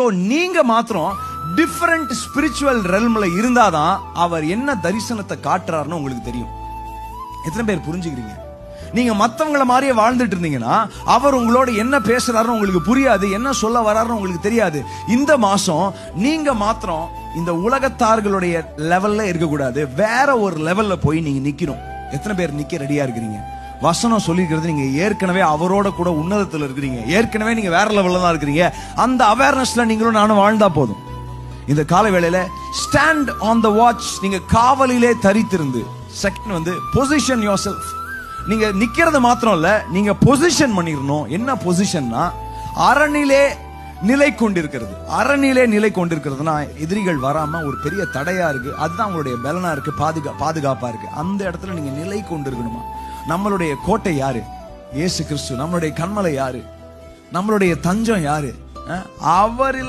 So நீங்க மாத்திரம் different spiritual ரெல்ம்ல இருந்தாதான் அவர் என்ன தரிசனத்தை காட்டுறாருன்னு உங்களுக்கு தெரியும். எத்தனை பேர் புரிஞ்சுக்கிறீங்க? நீங்க மத்தவங்கள மாதிரியே வாழ்ந்துட்டு இருந்தீங்கன்னா அவர் உங்களோட என்ன பேசுறாருன்னு உங்களுக்கு புரியாது, என்ன சொல்ல வர்றாருன்னு உங்களுக்கு தெரியாது. இந்த மாசம் நீங்க மாத்திரம் இந்த உலகத்தார்களுடைய லெவல்ல இருக்கக்கூடாது, வேற ஒரு லெவல்ல போய் நீங்க நிக்கணும். எத்தனை பேர் நிக்க ரெடியா இருக்கிறீங்க? வசனம் சொல்லிக்கிறது நீங்க ஏற்கனவே அவரோட கூட உன்னதத்துல இருக்கிறீங்க, ஏற்கனவே நீங்க வேற லெவல்ல தான் இருக்கிறீங்க. அந்த அவேர்னஸ்ல நீங்களும் நானும் வாழ்ந்தா போதும். இந்த கால வேளையில ஸ்டாண்ட் ஆன் த வாட்ச், நீங்க காவலிலே தரித்திருந்து. செகண்ட் வந்து பொசிஷன் யோர் செல்ஃப். நீங்க நிக்கிறது மாத்திரம் இல்ல, நீங்க பொசிஷன் பண்ணிரணும். என்ன பொசிஷன்னா அரணிலே நிலை கொண்டிருக்கிறது. அரணிலே நிலை கொண்டிருக்கிறதுனா எதிரிகள் வராம ஒரு பெரிய தடையா இருக்கு, அதுதான் உங்களுடைய பலனா இருக்கு, பாதுகாப்பா இருக்கு. அந்த இடத்துல நீங்க நிலை கொண்டிருக்கணுமா? நம்மளுடைய கோட்டை யாரு? இயேசு கிறிஸ்து. நம்மளுடைய கண்மலை யாரு? நம்மளுடைய தஞ்சம் யாரு? அவரில்